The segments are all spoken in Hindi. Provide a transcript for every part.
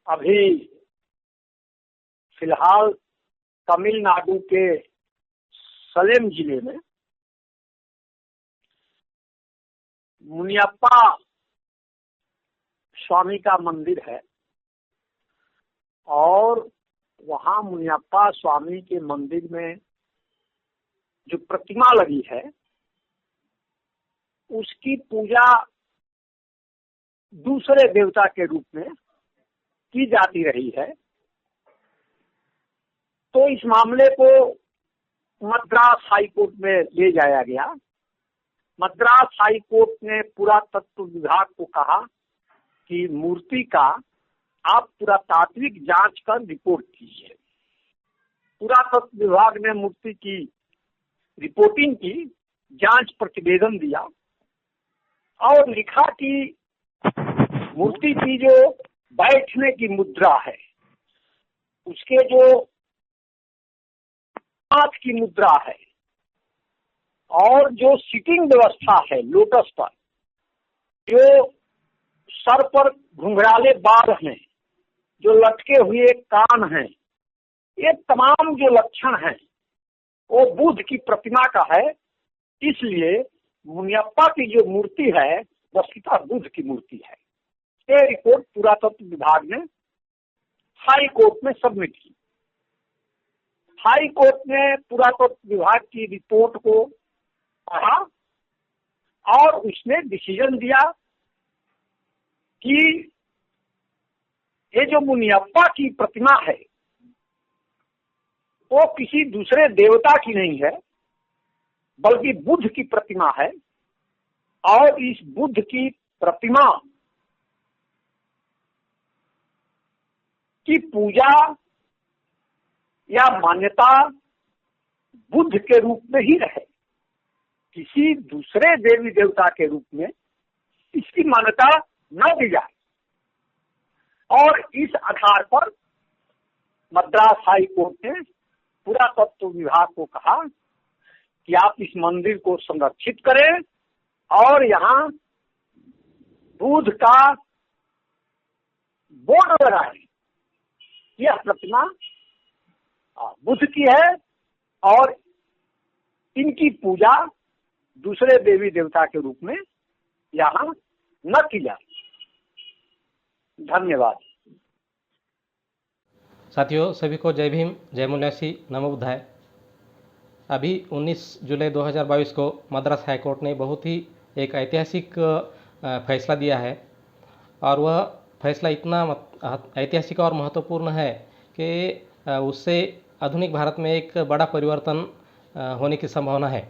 अभी फिलहाल तमिलनाडु के सलेम जिले में मुनियप्पा स्वामी का मंदिर है और वहाँ मुनियप्पा स्वामी के मंदिर में जो प्रतिमा लगी है उसकी पूजा दूसरे देवता के रूप में की जाती रही है। तो इस मामले को मद्रास हाई कोर्ट में ले जाया गया। मद्रास हाई कोर्ट ने पुरातत्व विभाग को कहा कि मूर्ति का आप पुरातात्विक जांच कर रिपोर्ट कीजिए। पुरातत्व विभाग ने मूर्ति की रिपोर्टिंग की, जांच प्रतिवेदन दिया और लिखा कि मूर्ति की जो बैठने की मुद्रा है, उसके जो हाथ की मुद्रा है और जो सिटिंग व्यवस्था है लोटस पर, जो सर पर घुंघराले बाल हैं, जो लटके हुए कान हैं, ये तमाम जो लक्षण हैं वो बुद्ध की प्रतिमा का है। इसलिए मुनियप्पा की जो मूर्ति है वस्तुतः बुद्ध की मूर्ति है। ये रिपोर्ट पुरातत्व विभाग ने हाई कोर्ट में सबमिट की। हाई कोर्ट ने पुरातत्व विभाग की रिपोर्ट को पढ़ा और उसने डिसीजन दिया कि ये जो मुनियप्पा की प्रतिमा है वो किसी दूसरे देवता की नहीं है बल्कि बुद्ध की प्रतिमा है और इस बुद्ध की प्रतिमा की पूजा या मान्यता बुद्ध के रूप में ही रहे, किसी दूसरे देवी देवता के रूप में इसकी मान्यता न दी जाए। और इस आधार पर मद्रास हाई कोर्ट ने पुरातत्व विभाग को कहा कि आप इस मंदिर को संरक्षित करें और यहाँ बुद्ध का बोर्ड लगाएं। यह प्रतिमा बुद्ध की है और इनकी पूजा दूसरे देवी देवता के रूप में यहाँ न की जाए। धन्यवाद। साथियों, सभी को जय भीम, जय मुन्यासी, नमो बुद्धाय। अभी 19 जुलाई 2022 को मद्रास हाई कोर्ट ने बहुत ही एक ऐतिहासिक फैसला दिया है और वह फैसला इतना ऐतिहासिक और महत्वपूर्ण है कि उससे आधुनिक भारत में एक बड़ा परिवर्तन होने की संभावना है।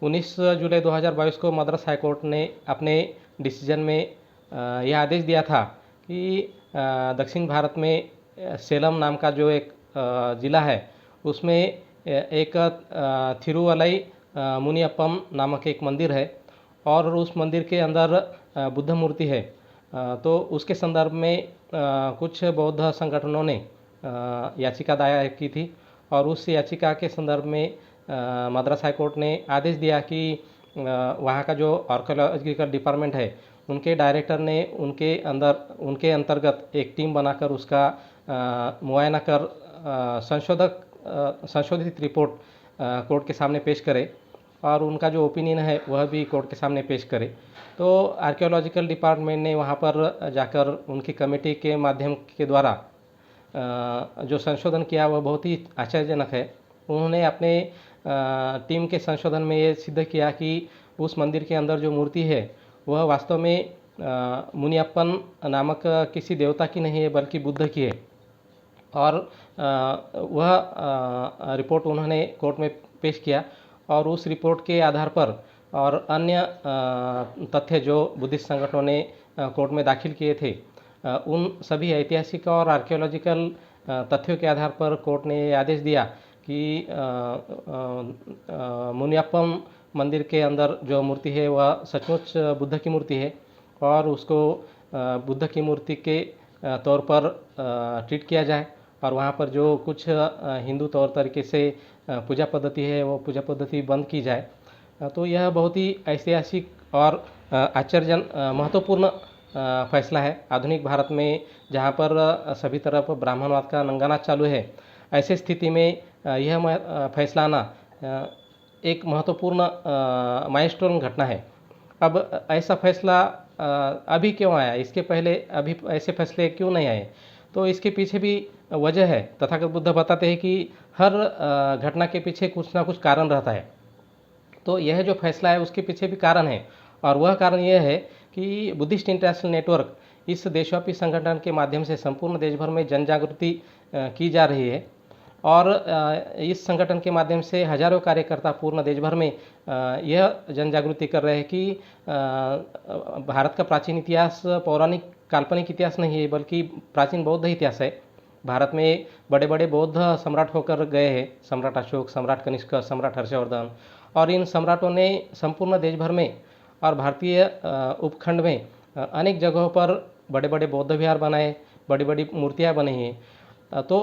19 जुलाई 2022 को मद्रास हाई कोर्ट ने अपने डिसीजन में यह आदेश दिया था कि दक्षिण भारत में सेलम नाम का जो एक ज़िला है उसमें एक थिरुवलाई मुनियप्पम नामक एक मंदिर है और उस मंदिर के अंदर बुद्ध मूर्ति है। तो उसके संदर्भ में कुछ बौद्ध संगठनों ने याचिका दायर की थी और उस याचिका के संदर्भ में मद्रास हाई कोर्ट ने आदेश दिया कि वहाँ का जो आर्कियोलॉजिकल डिपार्टमेंट है उनके डायरेक्टर ने उनके अंतर्गत एक टीम बनाकर उसका मुआयना कर संशोधित रिपोर्ट कोर्ट के सामने पेश करे और उनका जो ओपिनियन है वह भी कोर्ट के सामने पेश करे। तो आर्कियोलॉजिकल डिपार्टमेंट ने वहाँ पर जाकर उनकी कमेटी के माध्यम के द्वारा जो संशोधन किया वह बहुत ही आश्चर्यजनक है। उन्होंने अपने टीम के संशोधन में ये सिद्ध किया कि उस मंदिर के अंदर जो मूर्ति है वह वास्तव में मुनियप्पन नामक किसी देवता की नहीं है बल्कि बुद्ध की है और वह रिपोर्ट उन्होंने कोर्ट में पेश किया और उस रिपोर्ट के आधार पर और अन्य तथ्य जो बुद्धिस्ट संगठनों ने कोर्ट में दाखिल किए थे उन सभी ऐतिहासिक और आर्कियोलॉजिकल तथ्यों के आधार पर कोर्ट ने आदेश दिया कि मुनियप्पम मंदिर के अंदर जो मूर्ति है वह सचमुच बुद्ध की मूर्ति है और उसको बुद्ध की मूर्ति के तौर पर ट्रीट किया जाए और वहाँ पर जो कुछ हिंदू तौर तरीके से पूजा पद्धति है वो पूजा पद्धति बंद की जाए। तो यह बहुत ही ऐतिहासिक और महत्वपूर्ण फैसला है। आधुनिक भारत में जहाँ पर सभी तरफ ब्राह्मणवाद का नंगानाच चालू है, ऐसे स्थिति में यह फैसला आना एक महत्वपूर्ण माइलस्टोन घटना है। अब ऐसा फैसला अभी क्यों आया, इसके पहले अभी ऐसे फैसले क्यों नहीं आए? तो इसके पीछे भी वजह है। तथागत बुद्ध बताते हैं कि हर घटना के पीछे कुछ ना कुछ कारण रहता है। तो यह जो फैसला है उसके पीछे भी कारण है, और वह कारण यह है कि बुद्धिस्ट इंटरनेशनल नेटवर्क इस देशव्यापी संगठन के माध्यम से संपूर्ण देश भर में जन जागृति की जा रही है, और इस संगठन के माध्यम से हजारों कार्यकर्ता पूर्ण देश भर में यह जन जागृति कर रहे हैं कि भारत का प्राचीन इतिहास पौराणिक काल्पनिक इतिहास नहीं है, बल्कि प्राचीन बौद्ध इतिहास है। भारत में बड़े बड़े बौद्ध सम्राट होकर गए हैं, सम्राट अशोक, सम्राट कनिष्क, सम्राट हर्षवर्धन, और इन सम्राटों ने संपूर्ण देश भर में और भारतीय उपखंड में अनेक जगहों पर बड़े बड़े बौद्ध विहार बनाए, बड़ी बड़ी मूर्तियाँ बनी हैं। तो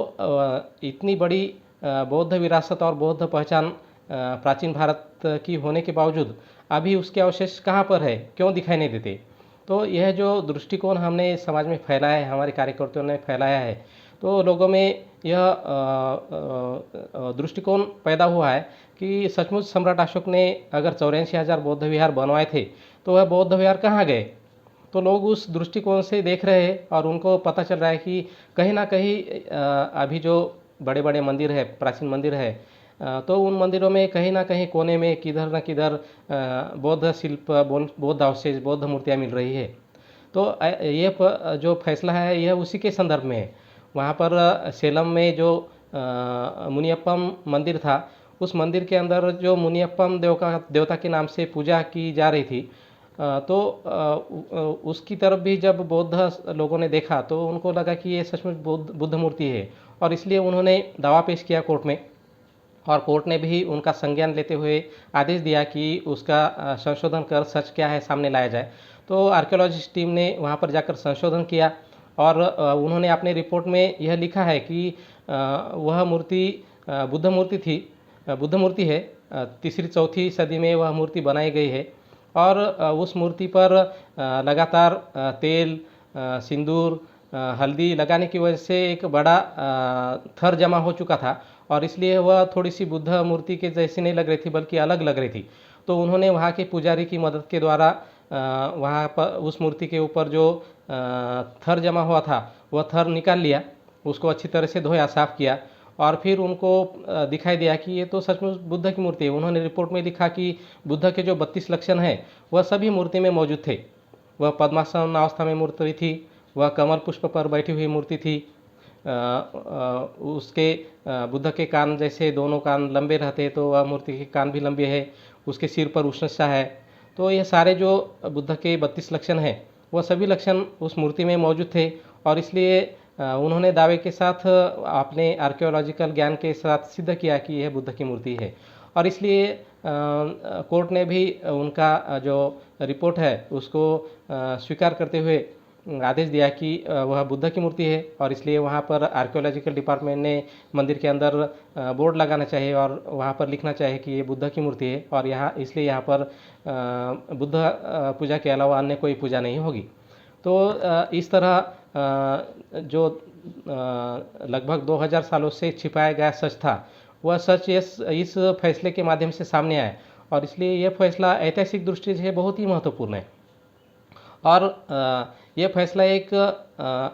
इतनी बड़ी बौद्ध विरासत और बौद्ध पहचान प्राचीन भारत की होने के बावजूद अभी उसके अवशेष कहाँ पर है, क्यों दिखाई नहीं देते? तो यह जो दृष्टिकोण हमने समाज में फैलाया है, हमारे कार्यकर्ताओं ने फैलाया है, तो लोगों में यह दृष्टिकोण पैदा हुआ है कि सचमुच सम्राट अशोक ने अगर 84,000 बौद्ध विहार बनवाए थे तो वह बौद्ध विहार कहाँ गए? तो लोग उस दृष्टिकोण से देख रहे हैं, और उनको पता चल रहा है कि कहीं ना कहीं अभी जो बड़े बड़े मंदिर है, प्राचीन मंदिर है, तो उन मंदिरों में कहीं ना कहीं कोने में किधर न किधर बौद्ध शिल्प, बौद्ध अवशेष, बौद्ध मूर्तियाँ मिल रही है। तो ये जो फैसला है यह उसी के संदर्भ में है। वहाँ पर सेलम में जो मुनियप्पम मंदिर था, उस मंदिर के अंदर जो मुनियप्पम देवता के नाम से पूजा की जा रही थी, तो उसकी तरफ भी जब बौद्ध लोगों ने देखा तो उनको लगा कि ये सचमुच बुद्ध मूर्ति है, और इसलिए उन्होंने दावा पेश किया कोर्ट में, और कोर्ट ने भी उनका संज्ञान लेते हुए आदेश दिया कि उसका संशोधन कर सच क्या है सामने लाया जाए। तो आर्कियोलॉजिस्ट टीम ने वहाँ पर जाकर संशोधन किया, और उन्होंने अपने रिपोर्ट में यह लिखा है कि वह मूर्ति बुद्ध मूर्ति थी, बुद्ध मूर्ति है। 3री-4थी सदी में वह मूर्ति बनाई गई है, और उस मूर्ति पर लगातार तेल, सिंदूर, हल्दी लगाने की वजह से एक बड़ा थर जमा हो चुका था, और इसलिए वह थोड़ी सी बुद्ध मूर्ति के जैसी नहीं लग रही थी, बल्कि अलग लग रही थी। तो उन्होंने वहाँ के पुजारी की मदद के द्वारा वहाँ पर उस मूर्ति के ऊपर जो थर जमा हुआ था वह थर निकाल लिया, उसको अच्छी तरह से धोया, साफ़ किया, और फिर उनको दिखाई दिया कि ये तो सचमुच बुद्ध की मूर्ति है। उन्होंने रिपोर्ट में लिखा कि बुद्ध के जो 32 लक्षण हैं वह सभी मूर्ति में मौजूद थे। वह पद्मासन अवस्था में मूर्ति थी, वह कमल पुष्प पर बैठी हुई मूर्ति थी, उसके बुद्ध के कान जैसे दोनों कान लंबे रहते, तो वह मूर्ति के कान भी लंबे है, उसके सिर पर उष्णसा है। तो ये सारे जो बुद्ध के 32 लक्षण हैं वह सभी लक्षण उस मूर्ति में मौजूद थे, और इसलिए उन्होंने दावे के साथ अपने आर्कियोलॉजिकल ज्ञान के साथ सिद्ध किया कि यह बुद्ध की मूर्ति है। और इसलिए कोर्ट ने भी उनका जो रिपोर्ट है उसको स्वीकार करते हुए आदेश दिया कि वह बुद्ध की मूर्ति है, और इसलिए वहाँ पर आर्कियोलॉजिकल डिपार्टमेंट ने मंदिर के अंदर बोर्ड लगाना चाहिए और वहाँ पर लिखना चाहिए कि ये बुद्ध की मूर्ति है, और यहाँ इसलिए यहाँ पर बुद्ध पूजा के अलावा अन्य कोई पूजा नहीं होगी। तो इस तरह जो लगभग 2000 सालों से छिपाया गया सच था, वह सच इस फैसले के माध्यम से सामने आया, और इसलिए यह फैसला ऐतिहासिक दृष्टि से बहुत ही महत्वपूर्ण है। और यह फैसला एक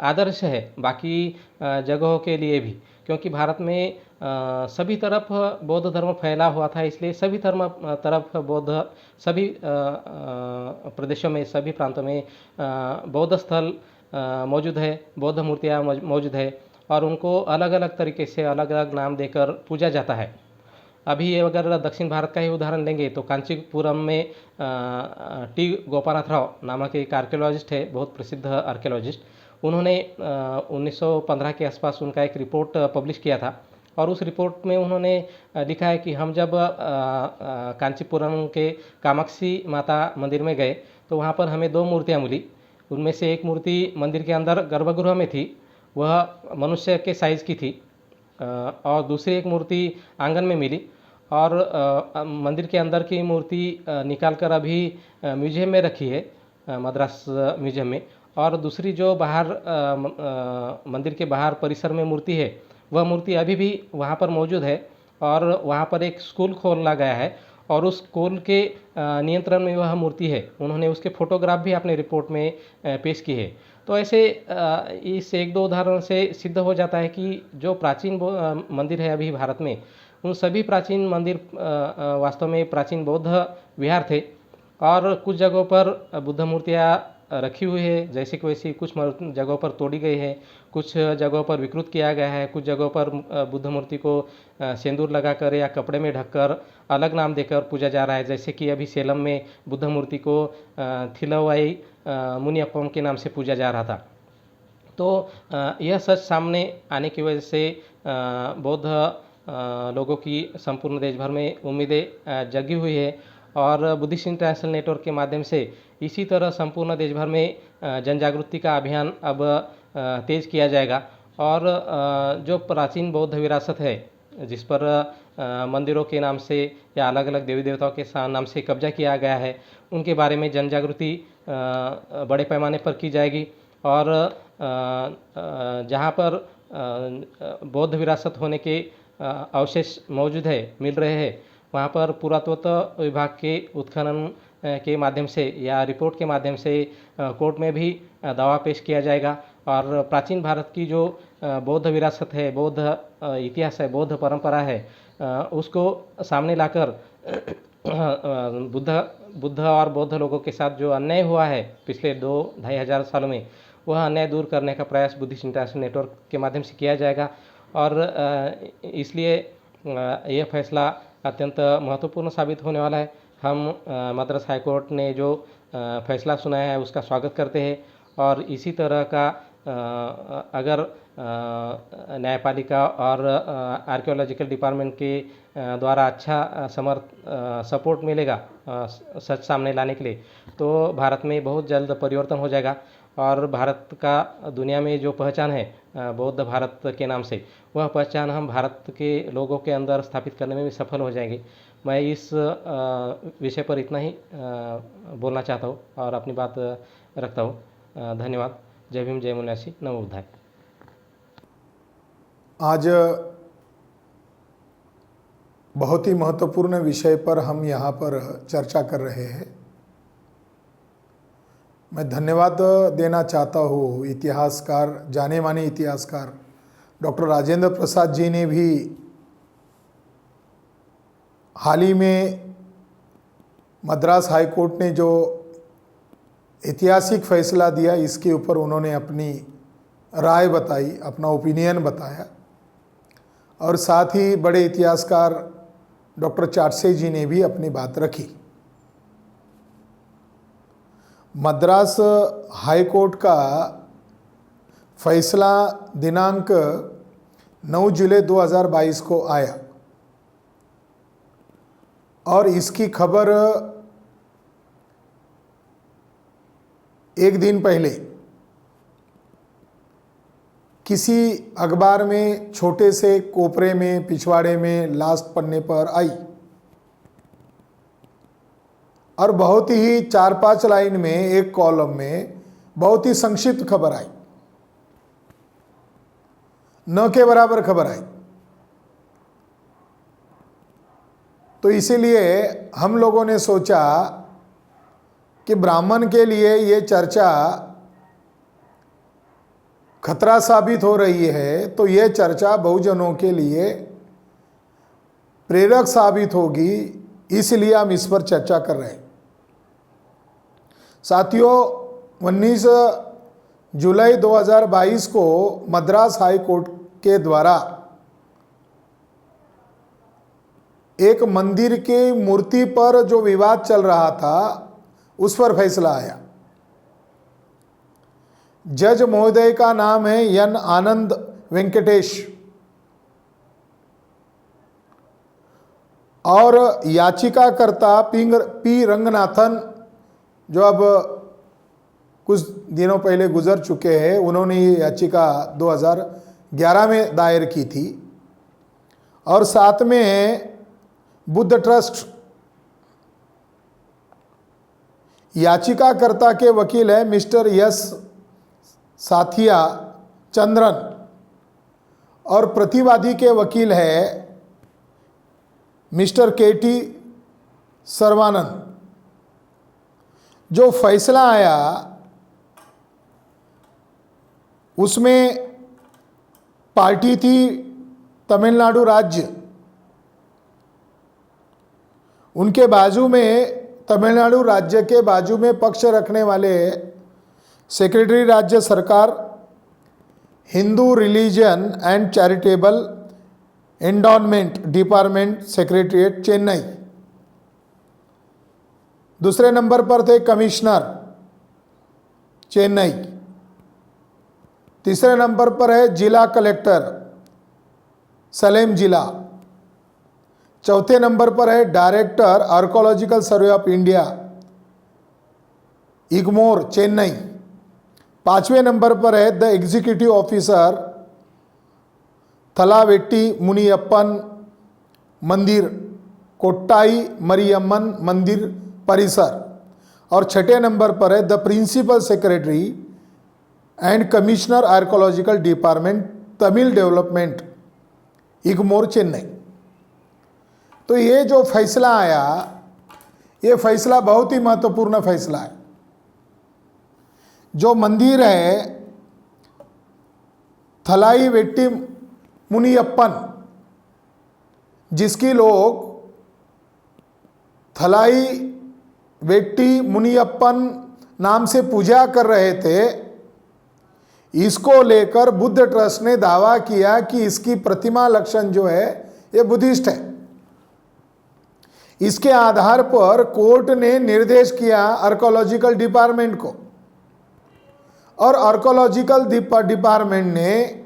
आदर्श है बाकी जगहों के लिए भी, क्योंकि भारत में सभी तरफ बौद्ध धर्म फैला हुआ था, इसलिए सभी तरफ बौद्ध, सभी प्रदेशों में, सभी प्रांतों में बौद्ध स्थल मौजूद है, बौद्ध मूर्तियाँ मौजूद है, और उनको अलग अलग तरीके से अलग अलग नाम देकर पूजा जाता है। अभी अगर दक्षिण भारत का ही उदाहरण लेंगे तो कांचीपुरम में टी गोपानाथ राव नामक एक आर्कियोलॉजिस्ट है, बहुत प्रसिद्ध आर्कियोलॉजिस्ट। उन्होंने 1915 के आसपास उनका एक रिपोर्ट पब्लिश किया था, और उस रिपोर्ट में उन्होंने लिखा है कि हम जब कांचीपुरम के कामाक्षी माता मंदिर में गए तो वहाँ पर हमें 2 मूर्तियाँ मिली। उनमें से एक मूर्ति मंदिर के अंदर गर्भगृह में थी, वह मनुष्य के साइज़ की थी, और दूसरी एक मूर्ति आंगन में मिली, और मंदिर के अंदर की मूर्ति निकालकर अभी म्यूजियम में रखी है, मद्रास म्यूजियम में। और दूसरी जो बाहर मंदिर के बाहर परिसर में मूर्ति है, वह मूर्ति अभी भी वहाँ पर मौजूद है और वहाँ पर एक स्कूल खोला गया है और उस स्कूल के नियंत्रण में वह मूर्ति है। उन्होंने उसके फोटोग्राफ भी अपने रिपोर्ट में पेश की है। तो ऐसे इस एक दो उदाहरण से सिद्ध हो जाता है कि जो प्राचीन मंदिर है अभी भारत में, उन सभी प्राचीन मंदिर वास्तव में प्राचीन बौद्ध विहार थे और कुछ जगहों पर बुद्ध मूर्तियाँ रखी हुई है जैसे कि वैसी, कुछ जगहों पर तोड़ी गई है, कुछ जगहों पर विकृत किया गया है, कुछ जगहों पर बुद्ध मूर्ति को सिंदूर लगाकर या कपड़े में ढककर अलग नाम देकर पूजा जा रहा है। जैसे कि अभी सेलम में बुद्ध मूर्ति को थिलवाई मुनियप्पम के नाम से पूजा जा रहा था। तो यह सच सामने आने की वजह से बौद्ध लोगों की संपूर्ण देश भर में उम्मीदें जगी हुई है और बुद्धिस्ट इंटरनेशनल नेटवर्क के माध्यम से इसी तरह संपूर्ण देश भर में जन जागृति का अभियान अब तेज किया जाएगा और जो प्राचीन बौद्ध विरासत है जिस पर मंदिरों के नाम से या अलग अलग देवी देवताओं के नाम से कब्जा किया गया है, उनके बारे में जन जागृति बड़े पैमाने पर की जाएगी और जहाँ पर बौद्ध विरासत होने के अवशेष मौजूद है, मिल रहे हैं, वहाँ पर पुरातत्व विभाग के उत्खनन के माध्यम से या रिपोर्ट के माध्यम से कोर्ट में भी दावा पेश किया जाएगा और प्राचीन भारत की जो बौद्ध विरासत है, बौद्ध इतिहास है, बौद्ध परंपरा है, उसको सामने लाकर बुद्ध और बौद्ध लोगों के साथ जो अन्याय हुआ है पिछले 2-2.5 सालों में, वह अन्याय दूर करने का प्रयास बुद्धिस्ट इंटरनेशनल नेटवर्क के माध्यम से किया जाएगा और इसलिए यह फैसला अत्यंत महत्वपूर्ण साबित होने वाला है। हम मद्रास हाई कोर्ट ने जो फैसला सुनाया है उसका स्वागत करते हैं और इसी तरह का अगर न्यायपालिका और आर्कियोलॉजिकल डिपार्टमेंट के द्वारा अच्छा सपोर्ट मिलेगा सच सामने लाने के लिए, तो भारत में बहुत जल्द परिवर्तन हो जाएगा और भारत का दुनिया में जो पहचान है बौद्ध भारत के नाम से, वह पहचान हम भारत के लोगों के अंदर स्थापित करने में भी सफल हो जाएंगे। मैं इस विषय पर इतना ही बोलना चाहता हूँ और अपनी बात रखता हूँ। धन्यवाद। जय भीम, जय मुन्यासी, नमो बुद्धाय। आज बहुत ही महत्वपूर्ण विषय पर हम यहाँ पर चर्चा कर रहे हैं। मैं धन्यवाद देना चाहता हूँ इतिहासकार, जाने माने इतिहासकार डॉक्टर राजेंद्र प्रसाद जी ने भी हाल ही में मद्रास हाई कोर्ट ने जो ऐतिहासिक फैसला दिया, इसके ऊपर उन्होंने अपनी राय बताई, अपना ओपिनियन बताया और साथ ही बड़े इतिहासकार डॉक्टर चाटसे जी ने भी अपनी बात रखी। मद्रास हाई कोर्ट का फैसला दिनांक 9 जुलाई 2022 को आया और इसकी खबर एक दिन पहले किसी अखबार में छोटे से कोपरे में पिछवाड़े में लास्ट पन्ने पर आई और बहुत ही 4-5 लाइन में एक कॉलम में बहुत ही संक्षिप्त खबर आई, न के बराबर खबर आई। तो इसीलिए हम लोगों ने सोचा कि ब्राह्मण के लिए ये चर्चा खतरा साबित हो रही है, तो ये चर्चा बहुजनों के लिए प्रेरक साबित होगी, इसलिए हम इस पर चर्चा कर रहे हैं। साथियों, 19 जुलाई 2022 को मद्रास हाई कोर्ट के द्वारा एक मंदिर की मूर्ति पर जो विवाद चल रहा था उस पर फैसला आया। जज महोदय का नाम है एन आनंद वेंकटेश और याचिकाकर्ता पी रंगनाथन, जो अब कुछ दिनों पहले गुजर चुके हैं, उन्होंने ये याचिका 2011 में दायर की थी और साथ में बुद्ध ट्रस्ट याचिकाकर्ता के वकील है मिस्टर यस साथिया चंद्रन और प्रतिवादी के वकील है मिस्टर केटी सर्वानंद। जो फैसला आया उसमें पार्टी थी तमिलनाडु राज्य, उनके बाजू में तमिलनाडु राज्य के बाजू में पक्ष रखने वाले सेक्रेटरी राज्य सरकार Hindu religion and charitable endowment department secretariat Chennai. दूसरे नंबर पर थे कमिश्नर चेन्नई। तीसरे नंबर पर है जिला कलेक्टर सलेम जिला। चौथे नंबर पर है director archaeological survey of India Egmore Chennai. पांचवें नंबर पर है the executive officer Thalavetti Muniyappan मंदिर कोट्टाई मरियम्मन मंदिर परिसर। और छठे नंबर पर है the principal secretary and commissioner archaeological department Tamil development Egmore Chennai. तो ये जो फैसला आया, ये फैसला बहुत ही महत्वपूर्ण फैसला है। जो मंदिर है थलाई वेट्टी मुनियप्पन, जिसकी लोग थलाई वेट्टी मुनियप्पन नाम से पूजा कर रहे थे, इसको लेकर बुद्ध ट्रस्ट ने दावा किया कि इसकी प्रतिमा लक्षण जो है ये बुद्धिस्ट है। इसके आधार पर कोर्ट ने निर्देश किया आर्कोलॉजिकल डिपार्टमेंट को, और आर्कोलॉजिकल डिपार्टमेंट ने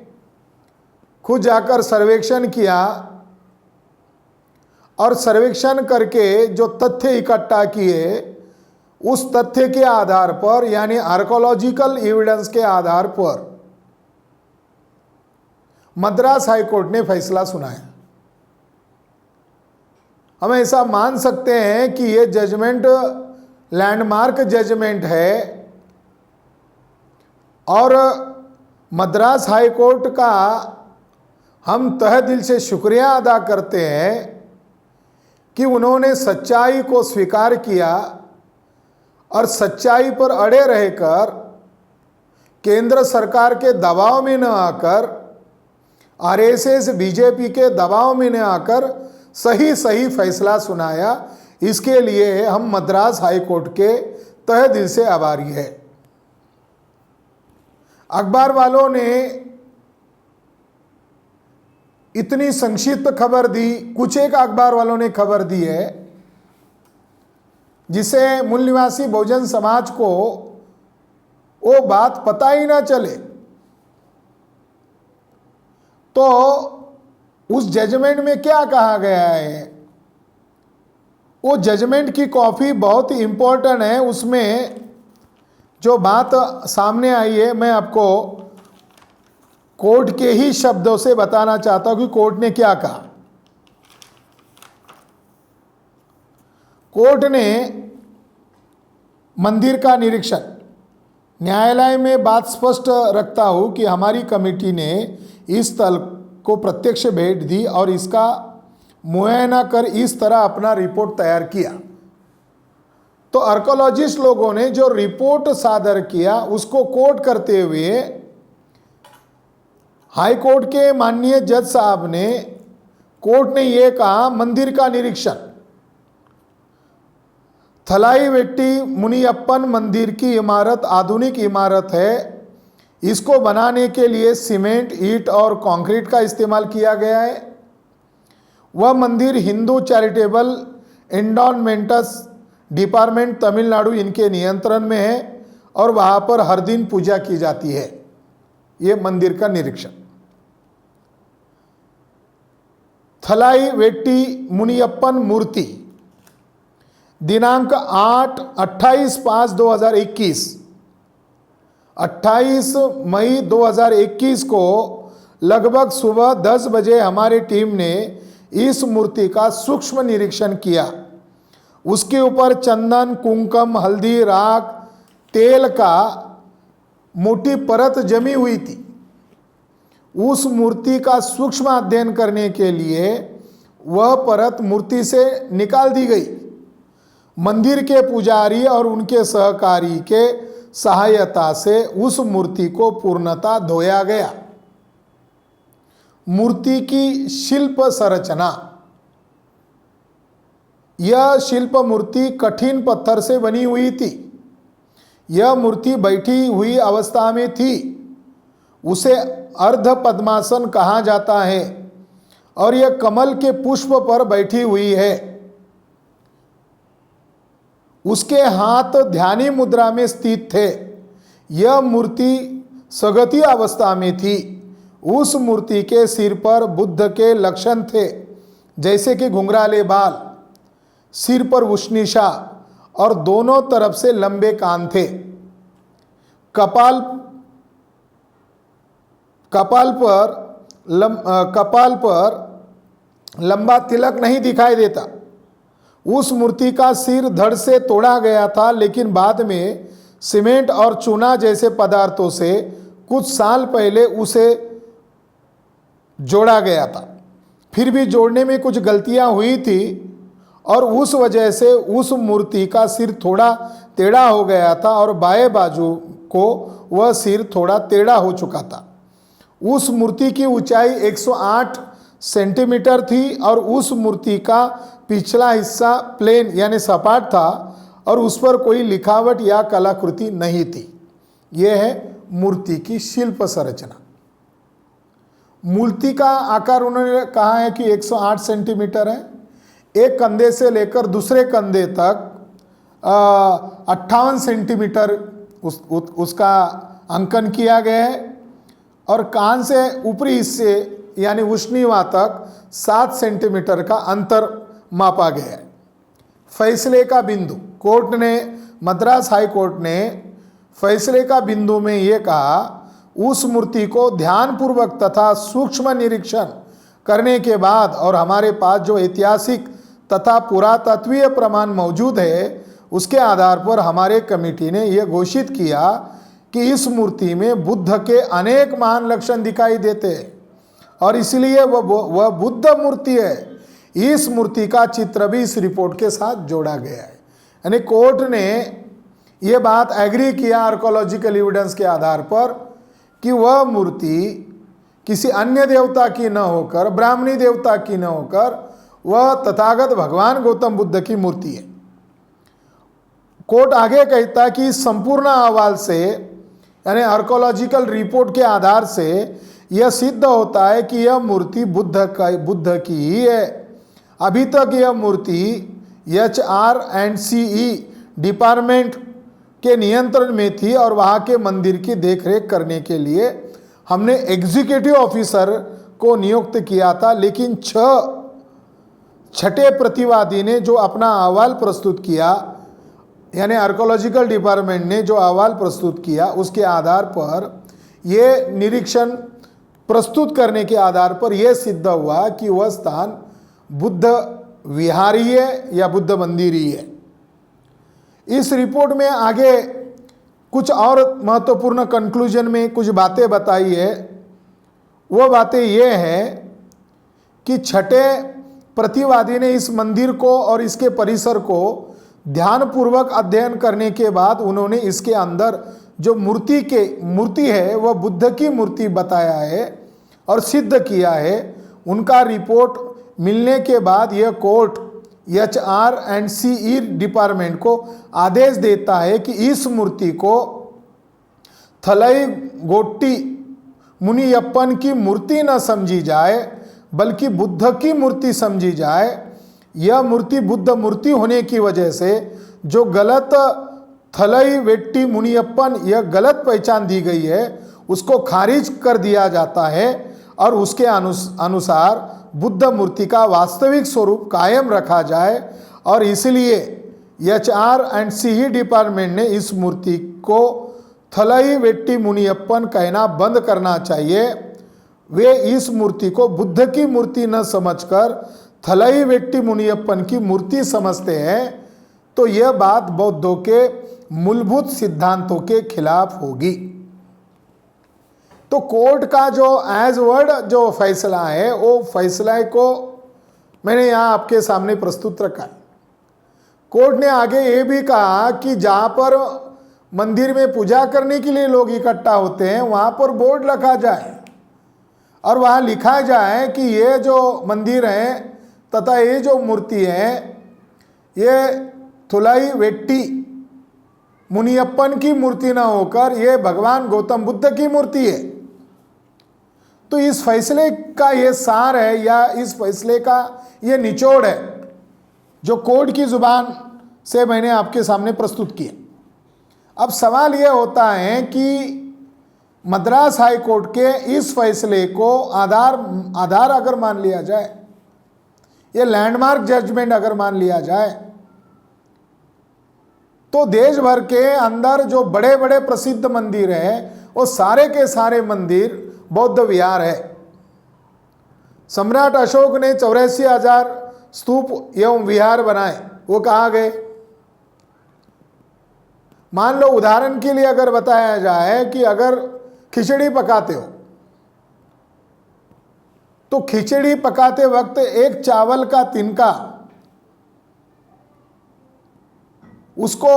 खुद जाकर सर्वेक्षण किया और सर्वेक्षण करके जो तथ्य इकट्ठा किए उस तथ्य के आधार पर, यानी आर्कोलॉजिकल एविडेंस के आधार पर मद्रास हाईकोर्ट ने फैसला सुनाया। हम ऐसा मान सकते हैं कि ये जजमेंट लैंडमार्क जजमेंट है और मद्रास हाईकोर्ट का हम तहे दिल से शुक्रिया अदा करते हैं कि उन्होंने सच्चाई को स्वीकार किया और सच्चाई पर अड़े रहकर केंद्र सरकार के दबाव में न आकर, आरएसएस बीजेपी के दबाव में न आकर सही सही फैसला सुनाया। इसके लिए हम मद्रास हाईकोर्ट के तहे दिल से आभारी है। अखबार वालों ने इतनी संक्षिप्त खबर दी, कुछ एक अखबार वालों ने खबर दी है जिसे मूल निवासी बहुजन समाज को वो बात पता ही ना चले। तो उस जजमेंट में क्या कहा गया है, वो जजमेंट की कॉपी बहुत ही इंपॉर्टेंट है। उसमें जो बात सामने आई है मैं आपको कोर्ट के ही शब्दों से बताना चाहता हूं कि कोर्ट ने क्या कहा। कोर्ट ने मंदिर का निरीक्षण, न्यायालय में बात स्पष्ट रखता हूं कि हमारी कमेटी ने इस स्थल को प्रत्यक्ष भेंट दी और इसका मुआयना कर इस तरह अपना रिपोर्ट तैयार किया। तो आर्कोलॉजिस्ट लोगों ने जो रिपोर्ट सादर किया उसको कोट करते हुए हाई कोर्ट के माननीय जज साहब ने, कोर्ट ने यह कहा, मंदिर का निरीक्षण, थलाई वेट्टी मुनियप्पन मंदिर की इमारत आधुनिक इमारत है। इसको बनाने के लिए सीमेंट, ईंट और कंक्रीट का इस्तेमाल किया गया है। वह मंदिर हिंदू चैरिटेबल एंडोनमेंट्स डिपार्टमेंट तमिलनाडु इनके नियंत्रण में है और वहाँ पर हर दिन पूजा की जाती है। ये मंदिर का निरीक्षण। थलाई वेट्टी मुनियप्पन मूर्ति दिनांक 28/5/2021 28 मई 2021 को लगभग सुबह 10 बजे हमारी टीम ने इस मूर्ति का सूक्ष्म निरीक्षण किया। उसके ऊपर चंदन, कुंकुम, हल्दी, राख, तेल का मोटी परत जमी हुई थी। उस मूर्ति का सूक्ष्म अध्ययन करने के लिए वह परत मूर्ति से निकाल दी गई। मंदिर के पुजारी और उनके सहकारी के सहायता से उस मूर्ति को पूर्णतः धोया गया। मूर्ति की शिल्प संरचना। यह शिल्प मूर्ति कठिन पत्थर से बनी हुई थी। यह मूर्ति बैठी हुई अवस्था में थी। उसे अर्ध पद्मासन कहा जाता है और यह कमल के पुष्प पर बैठी हुई है। उसके हाथ ध्यानी मुद्रा में स्थित थे। यह मूर्ति सगती अवस्था में थी। उस मूर्ति के सिर पर बुद्ध के लक्षण थे, जैसे कि घुंघराले बाल, सिर पर उष्णिशा और दोनों तरफ से लंबे कान थे। कपाल पर लंबा तिलक नहीं दिखाई देता। उस मूर्ति का सिर धड़ से तोड़ा गया था, लेकिन बाद में सीमेंट और चूना जैसे पदार्थों से कुछ साल पहले उसे जोड़ा गया था। फिर भी जोड़ने में कुछ गलतियां हुई थी और उस वजह से उस मूर्ति का सिर थोड़ा टेढ़ा हो गया था और बाएं बाजू को वह सिर थोड़ा टेढ़ा हो चुका था। उस मूर्ति की ऊंचाई 108 सेंटीमीटर थी और उस मूर्ति का पिछला हिस्सा प्लेन यानी सपाट था और उस पर कोई लिखावट या कलाकृति नहीं थी। यह है मूर्ति की शिल्प संरचना। मूर्ति का आकार उन्होंने कहा है कि 108 सेंटीमीटर है। एक कंधे से लेकर दूसरे कंधे तक 58 सेंटीमीटर उसका अंकन किया गया है और कान से ऊपरी हिस्से यानी उष्णिवा तक 7 सेंटीमीटर का अंतर मापा गया है। फैसले का बिंदु। कोर्ट ने, मद्रास हाई कोर्ट ने फैसले का बिंदु में यह कहा, उस मूर्ति को ध्यानपूर्वक तथा सूक्ष्म निरीक्षण करने के बाद और हमारे पास जो ऐतिहासिक तथा पुरातत्वीय प्रमाण मौजूद है, उसके आधार पर हमारे कमेटी ने यह घोषित किया कि इस मूर्ति में बुद्ध के अनेक महान लक्षण दिखाई देते हैं और इसलिए वह बुद्ध मूर्ति है। इस मूर्ति का चित्र भी इस रिपोर्ट के साथ जोड़ा गया है। यानी कोर्ट ने यह बात एग्री किया आर्कोलॉजिकल एविडेंस के आधार पर कि वह मूर्ति किसी अन्य देवता की न होकर, ब्राह्मणी देवता की न होकर, वह तथागत भगवान गौतम बुद्ध की मूर्ति है। कोर्ट आगे कहता कि संपूर्ण अहवाल से यानी आर्कोलॉजिकल रिपोर्ट के आधार से यह सिद्ध होता है कि यह मूर्ति बुद्ध की ही है। अभी तक यह मूर्ति HR&CE डिपार्टमेंट के नियंत्रण में थी और वहाँ के मंदिर की देखरेख करने के लिए हमने एग्जीक्यूटिव ऑफिसर को नियुक्त किया था, लेकिन छठे प्रतिवादी ने जो अपना अहवाल प्रस्तुत किया, यानी आर्कोलॉजिकल डिपार्टमेंट ने जो अहवाल प्रस्तुत किया, उसके आधार पर ये निरीक्षण प्रस्तुत करने के आधार पर यह सिद्ध हुआ कि वह स्थान बुद्ध विहारी है या बुद्ध मंदिर ही है। इस रिपोर्ट में आगे कुछ और महत्वपूर्ण कंक्लूजन में कुछ बातें बताई है। वो बातें ये हैं कि छठे प्रतिवादी ने इस मंदिर को और इसके परिसर को ध्यानपूर्वक अध्ययन करने के बाद उन्होंने इसके अंदर जो मूर्ति है वह बुद्ध की मूर्ति बताया है और सिद्ध किया है। उनका रिपोर्ट मिलने के बाद यह कोर्ट HR&CE डिपार्टमेंट को आदेश देता है कि इस मूर्ति को थलई गोट्टी मुनियप्पन की मूर्ति न समझी जाए बल्कि बुद्ध की मूर्ति समझी जाए। यह मूर्ति बुद्ध मूर्ति होने की वजह से जो गलत थलई वेट्टी मुनियप्पन यह गलत पहचान दी गई है उसको खारिज कर दिया जाता है और उसके अनुसार बुद्ध मूर्ति का वास्तविक स्वरूप कायम रखा जाए और इसलिए HR&CE डिपार्टमेंट ने इस मूर्ति को थलई वेट्टी मुनियप्पन कहना बंद करना चाहिए। वे इस मूर्ति को बुद्ध की मूर्ति न समझकर थलई वेट्टी मुनियप्पन की मूर्ति समझते हैं, तो यह बात बौद्धों के मूलभूत सिद्धांतों के खिलाफ होगी। तो कोर्ट का जो एज वर्ड जो फैसला है वो फैसला को मैंने यहाँ आपके सामने प्रस्तुत रखा है। कोर्ट ने आगे ये भी कहा कि जहाँ पर मंदिर में पूजा करने के लिए लोग इकट्ठा होते हैं वहाँ पर बोर्ड रखा जाए और वहाँ लिखा जाए कि ये जो मंदिर है तथा ये जो मूर्ति है ये थुलाई वेट्टी मुनियप्पन की मूर्ति ना होकर ये भगवान गौतम बुद्ध की मूर्ति है। तो इस फैसले का ये सार है या इस फैसले का ये निचोड़ है जो कोर्ट की जुबान से मैंने आपके सामने प्रस्तुत किया। अब सवाल ये होता है कि मद्रास हाई कोर्ट के इस फैसले को आधार अगर मान लिया जाए, ये लैंडमार्क जजमेंट अगर मान लिया जाए, तो देश भर के अंदर जो बड़े बड़े प्रसिद्ध मंदिर हैं वो सारे के सारे मंदिर बौद्ध विहार है। सम्राट अशोक ने 84,000 स्तूप एवं विहार बनाए, वो कहाँ गए? मान लो उदाहरण के लिए अगर बताया जाए कि अगर खिचड़ी पकाते हो तो खिचड़ी पकाते वक्त एक चावल का तिनका उसको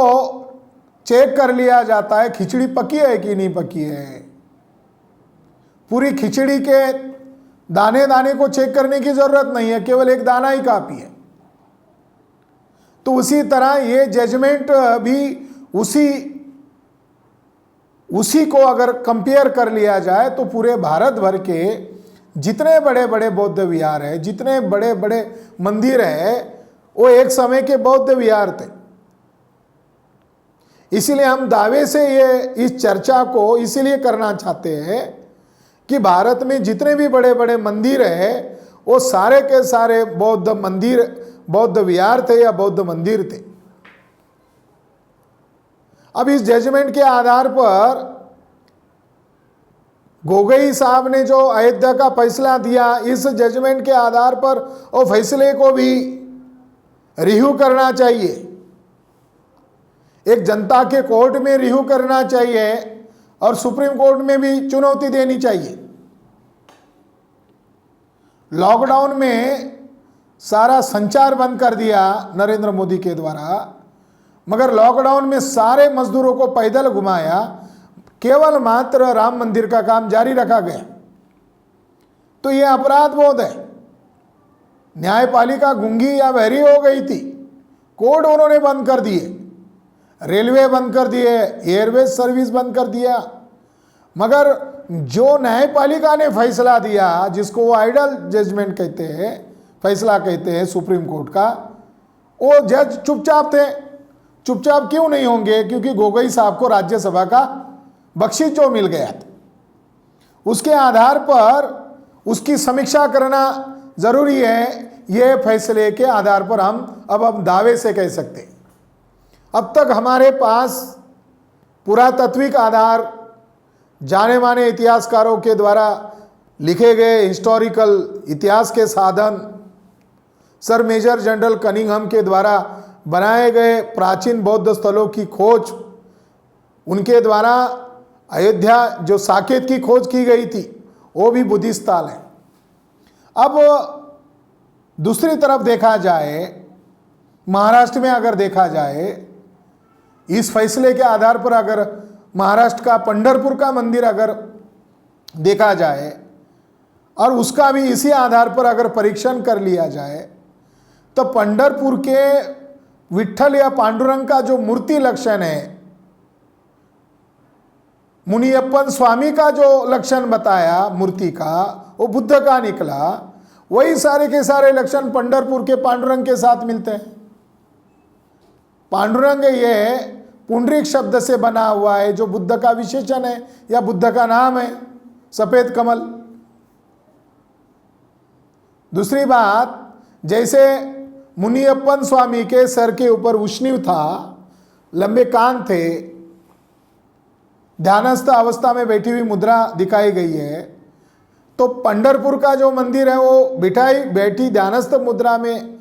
चेक कर लिया जाता है खिचड़ी पकी है कि नहीं पकी है। पूरी खिचड़ी के दाने दाने को चेक करने की जरूरत नहीं है, केवल एक दाना ही काफी है। तो उसी तरह ये जजमेंट भी उसी को अगर कंपेयर कर लिया जाए तो पूरे भारत भर के जितने बड़े बड़े बौद्ध विहार है, जितने बड़े बड़े मंदिर है, वो एक समय के बौद्ध विहार थे। इसीलिए हम दावे से ये इस चर्चा को इसीलिए करना चाहते हैं कि भारत में जितने भी बड़े बड़े मंदिर है वो सारे के सारे बौद्ध मंदिर, बौद्ध विहार थे या बौद्ध मंदिर थे। अब इस जजमेंट के आधार पर गोगोई साहब ने जो अयोध्या का फैसला दिया, इस जजमेंट के आधार पर वो फैसले को भी रिव्यू करना चाहिए, एक जनता के कोर्ट में रिव्यू करना चाहिए और सुप्रीम कोर्ट में भी चुनौती देनी चाहिए। लॉकडाउन में सारा संचार बंद कर दिया नरेंद्र मोदी के द्वारा, मगर लॉकडाउन में सारे मजदूरों को पैदल घुमाया, केवल मात्र राम मंदिर का काम जारी रखा गया। तो यह अपराध बोध है। न्यायपालिका गूंगी या बहरी हो गई थी, कोर्ट उन्होंने बंद कर दिए, रेलवे बंद कर दिए, एयरवेज सर्विस बंद कर दिया, मगर जो न्यायपालिका ने फैसला दिया, जिसको वो आइडल जजमेंट कहते हैं, फैसला कहते हैं सुप्रीम कोर्ट का, वो जज चुपचाप थे। चुपचाप क्यों नहीं होंगे? क्योंकि गोगोई साहब को राज्यसभा का बख्शीश जो मिल गया था, उसके आधार पर उसकी समीक्षा करना जरूरी है। ये फैसले के आधार पर हम दावे से कह सकते हैं। अब तक हमारे पास पुरातात्विक आधार, जाने माने इतिहासकारों के द्वारा लिखे गए हिस्टोरिकल इतिहास के साधन, सर मेजर जनरल कनिंघम के द्वारा बनाए गए प्राचीन बौद्ध स्थलों की खोज, उनके द्वारा अयोध्या जो साकेत की खोज की गई थी वो भी बुद्धिस्ट स्थल है। अब दूसरी तरफ देखा जाए, महाराष्ट्र में अगर देखा जाए, इस फैसले के आधार पर अगर महाराष्ट्र का पंढरपुर का मंदिर अगर देखा जाए और उसका भी इसी आधार पर अगर परीक्षण कर लिया जाए, तो पंढरपुर के विठ्ठल या पांडुरंग का जो मूर्ति लक्षण है, मुनियप्पन स्वामी का जो लक्षण बताया मूर्ति का, वो बुद्ध का निकला। वही सारे के सारे लक्षण पंढरपुर के पांडुरंग के साथ मिलते हैं। पांडुरंग ये पुंडरीक शब्द से बना हुआ है, जो बुद्ध का विशेषण है या बुद्ध का नाम है, सफेद कमल। दूसरी बात, जैसे मुनियप्पन स्वामी के सर के ऊपर उष्णीव था, लंबे कान थे, ध्यानस्थ अवस्था में बैठी हुई मुद्रा दिखाई गई है, तो पंढरपुर का जो मंदिर है वो बैठी ध्यानस्थ मुद्रा में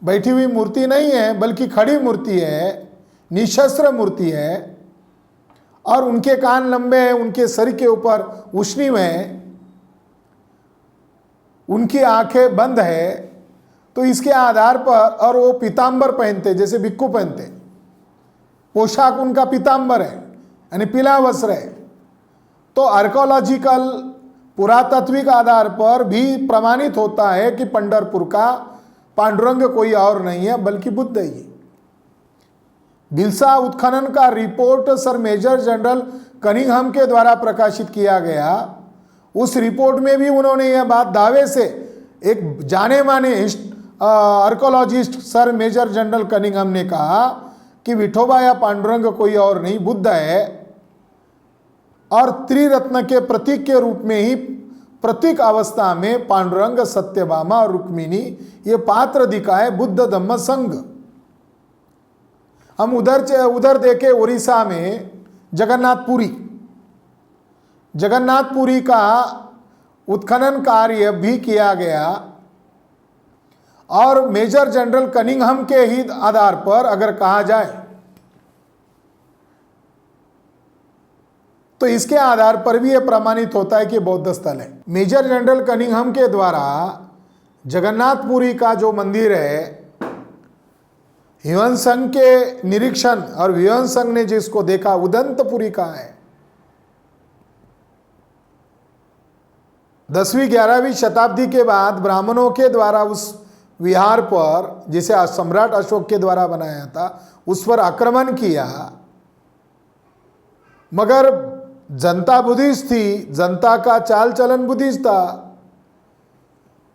बैठी हुई मूर्ति नहीं है, बल्कि खड़ी मूर्ति है, निशस्त्र मूर्ति है। और उनके कान लंबे हैं, उनके सर के ऊपर उशनी हैं, उनकी आंखें बंद है, तो इसके आधार पर, और वो पीतांबर पहनते जैसे भिक्खु पहनते, पोशाक उनका पीतांबर है यानी पीला वस्त्र है। तो आर्कोलॉजिकल पुरातात्विक आधार पर भी प्रमाणित होता है कि पंढरपुर का पांडुरंग कोई और नहीं है बल्कि बुद्ध ही। भिलसा उत्खनन का report sir major general Cunningham के द्वारा प्रकाशित किया गया। उस रिपोर्ट में भी उन्होंने यह बात दावे से, एक जाने माने archaeologist sir major general Cunningham ने कहा कि विठोबा या पांडुरंग कोई और नहीं बुद्ध है, और त्रिरत्न के प्रतीक के रूप में ही प्रतीक अवस्था में पांडुरंग, सत्यभामा और रुक्मिणी ये पात्र दिखाए बुद्ध धम्म संघ। हम उधर देखे उड़ीसा में जगन्नाथपुरी का उत्खनन कार्य भी किया गया, और मेजर जनरल कनिंघम के ही आधार पर अगर कहा जाए तो इसके आधार पर भी यह प्रमाणित होता है कि बौद्ध स्थल है। मेजर जनरल कनिंघम के द्वारा जगन्नाथपुरी का जो मंदिर है, ह्यून संघ के निरीक्षण, और ह्यून संघ ने जिसको देखा उदंतपुरी का है। 10वीं 11वीं शताब्दी के बाद ब्राह्मणों के द्वारा उस विहार पर, जिसे सम्राट अशोक के द्वारा बनाया था, उस पर आक्रमण किया, मगर जनता बुद्धिस्ट थी, जनता का चाल चलन बुद्धिस्ट था।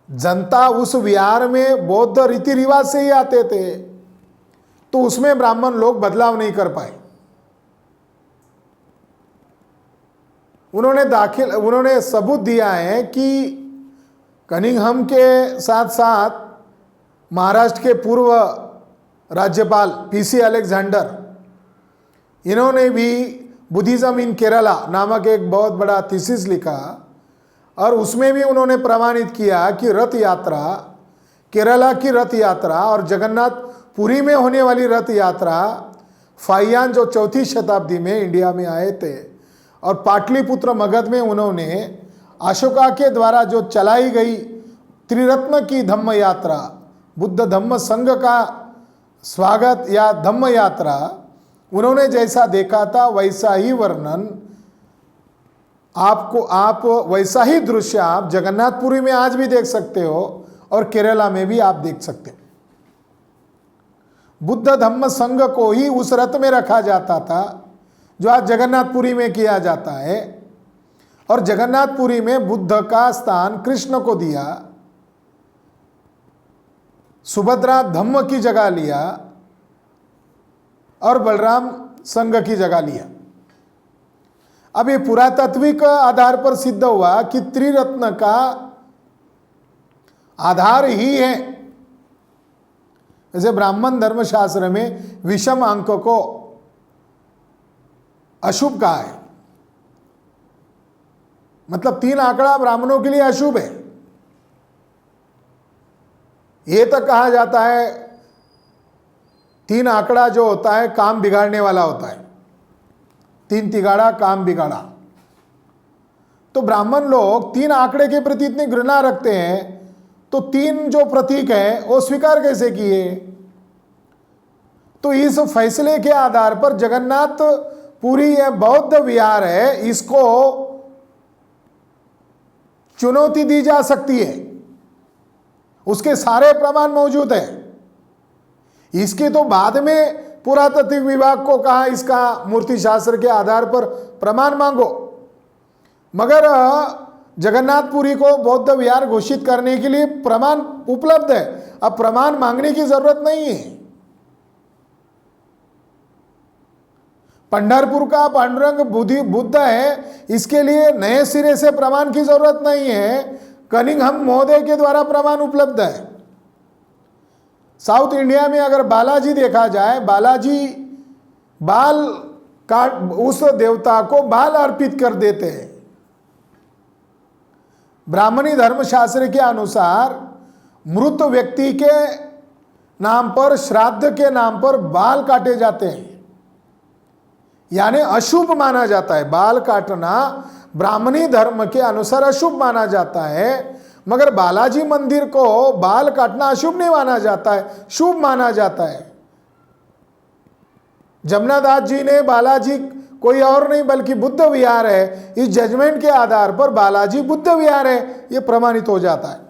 जनता उस विहार में बौद्ध रीति रिवाज से ही आते थे, तो उसमें ब्राह्मण लोग बदलाव नहीं कर पाए। उन्होंने सबूत दिया है कि कनिंघम के साथ साथ महाराष्ट्र के पूर्व राज्यपाल पीसी अलेक्जेंडर, इन्होंने भी बुद्धिज्म इन केरला नामक एक बहुत बड़ा थीसिस लिखा, और उसमें भी उन्होंने प्रमाणित किया कि रथ यात्रा, केरला की रथ यात्रा और जगन्नाथपुरी में होने वाली रथ यात्रा, फाहियान जो 4वीं शताब्दी में इंडिया में आए थे, और पाटलिपुत्र मगध में उन्होंने अशोका के द्वारा जो चलाई गई त्रिरत्न की धम्म यात्रा, बुद्ध धम्म संघ का स्वागत या धम्म यात्रा, उन्होंने जैसा देखा था वैसा ही वर्णन आप वैसा ही दृश्य आप जगन्नाथपुरी में आज भी देख सकते हो, और केरला में भी आप देख सकते हो। बुद्ध धम्म संघ को ही उस रथ में रखा जाता था जो आज जगन्नाथपुरी में किया जाता है, और जगन्नाथपुरी में बुद्ध का स्थान कृष्ण को दिया, सुभद्रा धम्म की जगह लिया, और बलराम संघ की जगह लिया। अब ये पुरातात्विक आधार पर सिद्ध हुआ कि त्रिरत्न का आधार ही है। जैसे ब्राह्मण धर्मशास्त्र में विषम अंक को अशुभ कहा है, मतलब 3 आंकड़ा ब्राह्मणों के लिए अशुभ है। ये तक कहा जाता है 3 आंकड़ा जो होता है काम बिगाड़ने वाला होता है, 3 तिगाड़ा काम बिगाड़ा। तो ब्राह्मण लोग 3 आंकड़े के प्रति इतनी घृणा रखते हैं, तो 3 जो प्रतीक है वो स्वीकार कैसे किए? तो इस फैसले के आधार पर जगन्नाथपुरी यह बौद्ध विहार है, इसको चुनौती दी जा सकती है। उसके सारे प्रमाण मौजूद हैं। इसके तो बाद में पुरातात्विक विभाग को कहा इसका मूर्ति शास्त्र के आधार पर प्रमाण मांगो, मगर जगन्नाथपुरी को बौद्ध विहार घोषित करने के लिए प्रमाण उपलब्ध है। अब प्रमाण मांगने की जरूरत नहीं है। पंढरपुर का पांडुरंग बुद्ध है, इसके लिए नए सिरे से प्रमाण की जरूरत नहीं है। कनिंघम महोदय के द्वारा प्रमाण उपलब्ध है। साउथ इंडिया में अगर बालाजी देखा जाए, बालाजी बाल काट, उस देवता को बाल अर्पित कर देते हैं। ब्राह्मणी धर्मशास्त्र के अनुसार मृत व्यक्ति के नाम पर, श्राद्ध के नाम पर बाल काटे जाते हैं। यानी अशुभ माना जाता है। बाल काटना ब्राह्मणी धर्म के अनुसार अशुभ माना जाता है, मगर बालाजी मंदिर को बाल काटना अशुभ नहीं माना जाता है, शुभ माना जाता है। जमुनादास जी ने बालाजी कोई और नहीं बल्कि बुद्ध विहार है, इस जजमेंट के आधार पर बालाजी बुद्ध विहार है, यह प्रमाणित हो जाता है।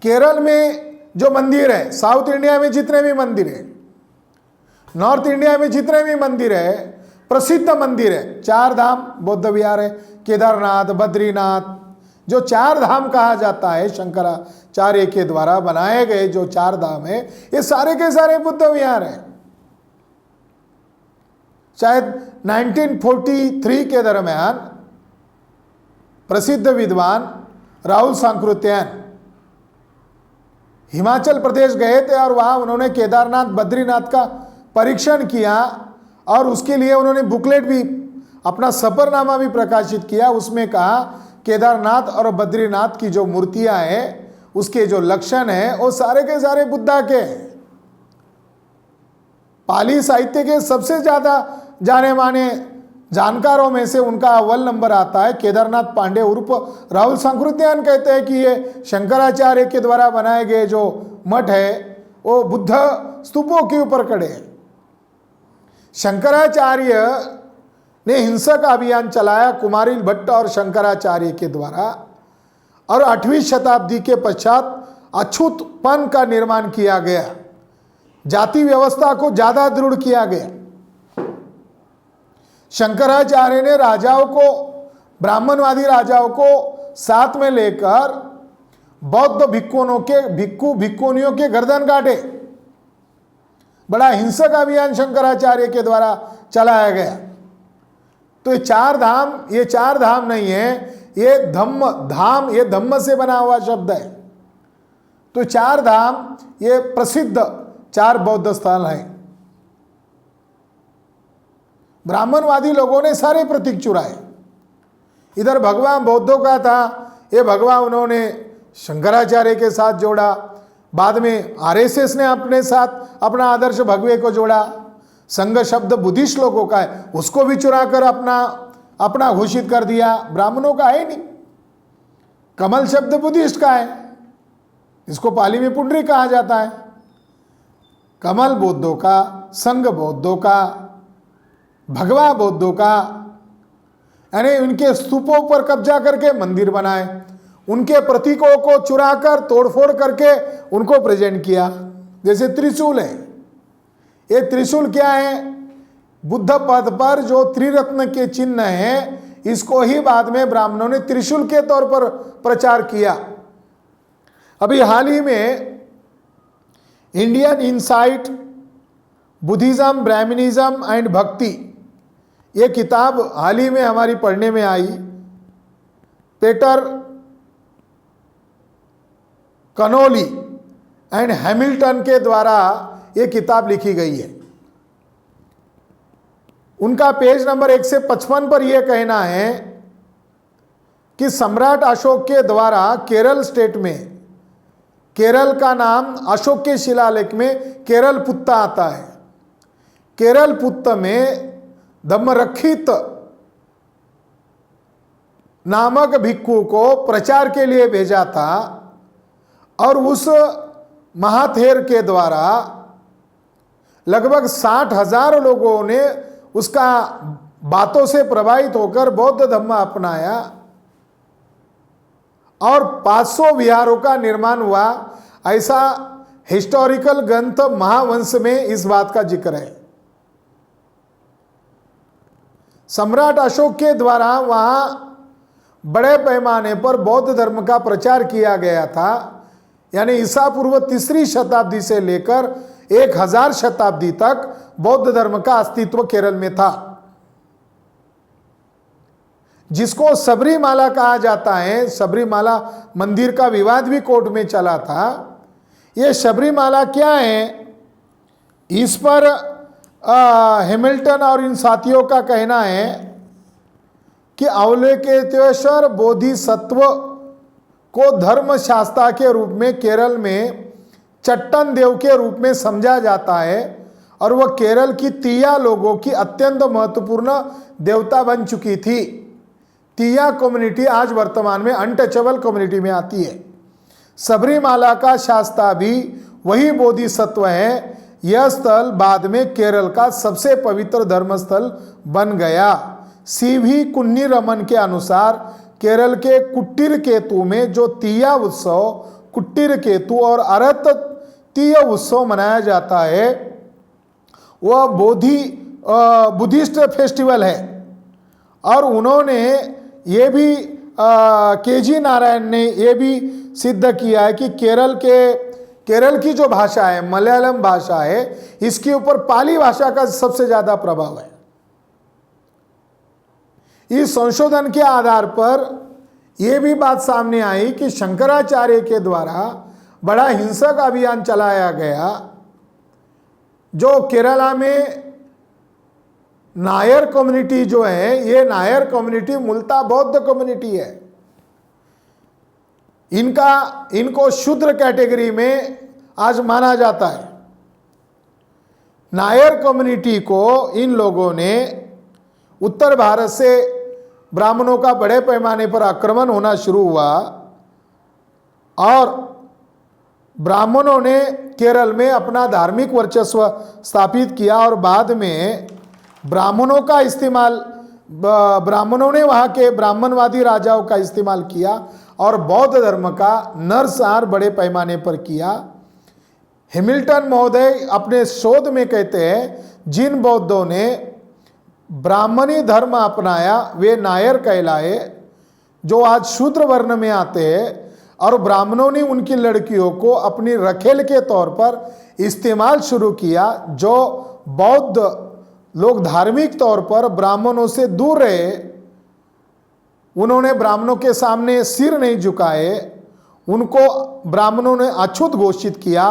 केरल में जो मंदिर है, साउथ इंडिया में जितने भी मंदिर है, नॉर्थ इंडिया में जितने भी मंदिर है, प्रसिद्ध मंदिर है, 4 धाम बौद्ध विहार है, केदारनाथ, बद्रीनाथ, जो 4 धाम कहा जाता है शंकराचार्य के द्वारा बनाए गए जो 4 धाम है, ये सारे के सारे बुद्ध विहार है। शायद 1943 के दरमियान प्रसिद्ध विद्वान राहुल सांकृत्यायन हिमाचल प्रदेश गए थे और वहाँ उन्होंने केदारनाथ बद्रीनाथ का परीक्षण किया और उसके लिए उन्होंने बुकलेट भी, अपना सफरनामा भी प्रकाशित किया। उसमें कहा केदारनाथ और बद्रीनाथ की जो मूर्तियां हैं, उसके जो लक्षण हैं, वो सारे के सारे बुद्धा के। पाली साहित्य के सबसे ज़्यादा जाने माने जानकारों में से उनका अव्वल नंबर आता है। केदारनाथ पांडे उर्फ राहुल सांकृत्यायन कहते हैं कि ये शंकराचार्य के द्वारा बनाए गए जो मठ है वो बुद्ध स्तूपों के ऊपर खड़े हैं। शंकराचार्य ने हिंसक अभियान चलाया कुमारिल भट्ट और शंकराचार्य के द्वारा, और 8वीं शताब्दी के पश्चात अछूतपन का निर्माण किया गया, जाति व्यवस्था को ज्यादा दृढ़ किया गया। शंकराचार्य ने राजाओं को, ब्राह्मणवादी राजाओं को साथ में लेकर बौद्ध भिक्खु भिक्खुनियों के गर्दन काटे। बड़ा हिंसक अभियान शंकराचार्य के द्वारा चलाया गया। तो ये 4 धाम नहीं है, ये धम्म धाम, ये धम्म से बना हुआ शब्द है। तो 4 धाम ये प्रसिद्ध 4 बौद्ध स्थल हैं। ब्राह्मणवादी लोगों ने सारे प्रतीक चुराए। इधर भगवान बौद्धों का था, ये भगवान उन्होंने शंकराचार्य के साथ जोड़ा। बाद में आरएसएस ने अपने साथ अपना आदर्श भगवे को जोड़ा। संघ शब्द बुद्धिस्ट लोगों का है, उसको भी चुराकर अपना घोषित कर दिया। ब्राह्मणों का है नहीं। कमल शब्द बुद्धिस्ट का है, इसको पाली में पुंडरी कहा जाता है। कमल बौद्धों का, संघ बौद्धों का, भगवा बौद्धों का, यानी उनके स्तूपों पर कब्जा करके मंदिर बनाए, उनके प्रतीकों को चुराकर तोड़फोड़ करके उनको प्रेजेंट किया। जैसे त्रिशूल है, ये त्रिशूल क्या है? बुद्ध पद पर जो त्रिरत्न के चिन्ह है, इसको ही बाद में ब्राह्मणों ने त्रिशूल के तौर पर प्रचार किया। अभी हाल ही में Indian insight Buddhism, Brahmanism and Bhakti, ये किताब हाल ही में हमारी पढ़ने में आई। पीटर कनोली एंड हैमिल्टन के द्वारा ये किताब लिखी गई है। उनका पेज नंबर 155 पर यह कहना है कि सम्राट अशोक के द्वारा केरल स्टेट में, केरल का नाम अशोक के शिलालेख में केरल पुत्ता आता है। केरल पुत्त में धम्मरक्षित नामक भिक्खु को प्रचार के लिए भेजा था, और उस महाथेर के द्वारा लगभग 60,000 लोगों ने उसका बातों से प्रभावित होकर बौद्ध धम्म अपनाया और 500 विहारों का निर्माण हुआ। ऐसा हिस्टोरिकल ग्रंथ महावंश में इस बात का जिक्र है। सम्राट अशोक के द्वारा वहां बड़े पैमाने पर बौद्ध धर्म का प्रचार किया गया था। यानी ईसा पूर्व 3री शताब्दी से लेकर 1000 शताब्दी तक बौद्ध धर्म का अस्तित्व केरल में था, जिसको सबरीमाला कहा जाता है। सबरीमाला मंदिर का विवाद भी कोर्ट में चला था। ये सबरीमाला क्या है, इस पर हैमिल्टन और इन साथियों का कहना है कि अवलोकितेश्वर बोधिसत्व को धर्म शास्त्रा के रूप में केरल में चट्टन देव के रूप में समझा जाता है, और वह केरल की तीया लोगों की अत्यंत महत्वपूर्ण देवता बन चुकी थी। तीया कम्युनिटी आज वर्तमान में अनटचेबल कम्युनिटी में आती है। सबरीमाला का शास्ता भी वही बोधिसत्व है। यह स्थल बाद में केरल का सबसे पवित्र धर्मस्थल बन गया। सीवी कुन्नी रमन के अनुसार केरल के कुट्टिर केतु में जो तीया उत्सव, कुट्टिर केतु और अरत तीय उत्सव मनाया जाता है, वह बुद्धिस्ट फेस्टिवल है। और उन्होंने ये भी केजी नारायण ने ये भी सिद्ध किया है कि केरल की जो भाषा है, मलयालम भाषा है, इसके ऊपर पाली भाषा का सबसे ज़्यादा प्रभाव है। इस संशोधन के आधार पर यह भी बात सामने आई कि शंकराचार्य के द्वारा बड़ा हिंसक अभियान चलाया गया, जो केरला में नायर कम्युनिटी जो है, ये नायर कम्युनिटी मूलतः बौद्ध कम्युनिटी है। इनको शूद्र कैटेगरी में आज माना जाता है। नायर कम्युनिटी को इन लोगों ने उत्तर भारत से ब्राह्मणों का बड़े पैमाने पर आक्रमण होना शुरू हुआ और ब्राह्मणों ने केरल में अपना धार्मिक वर्चस्व स्थापित किया और बाद में ब्राह्मणों ने वहाँ के ब्राह्मणवादी राजाओं का इस्तेमाल किया और बौद्ध धर्म का नरसंहार बड़े पैमाने पर किया। हैमिल्टन महोदय अपने शोध में कहते हैं, जिन बौद्धों ने ब्राह्मणी धर्म अपनाया वे नायर कहलाए, जो आज शूद्र वर्ण में आते हैं, और ब्राह्मणों ने उनकी लड़कियों को अपनी रखेल के तौर पर इस्तेमाल शुरू किया। जो बौद्ध लोग धार्मिक तौर पर ब्राह्मणों से दूर रहे, उन्होंने ब्राह्मणों के सामने सिर नहीं झुकाए, उनको ब्राह्मणों ने अछूत घोषित किया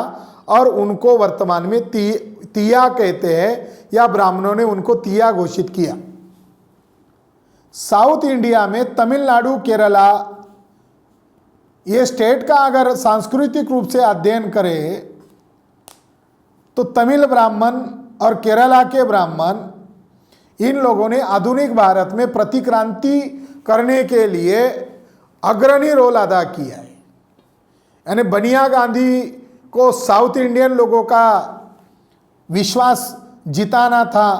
और उनको वर्तमान में तीया कहते हैं, या ब्राह्मणों ने उनको तीया घोषित किया। साउथ इंडिया में तमिलनाडु, केरला, ये स्टेट का अगर सांस्कृतिक रूप से अध्ययन करें तो तमिल ब्राह्मण और केरला के ब्राह्मण, इन लोगों ने आधुनिक भारत में प्रतिक्रांति करने के लिए अग्रणी रोल अदा किया है। यानी बनिया गांधी को साउथ इंडियन लोगों का विश्वास जिताना था,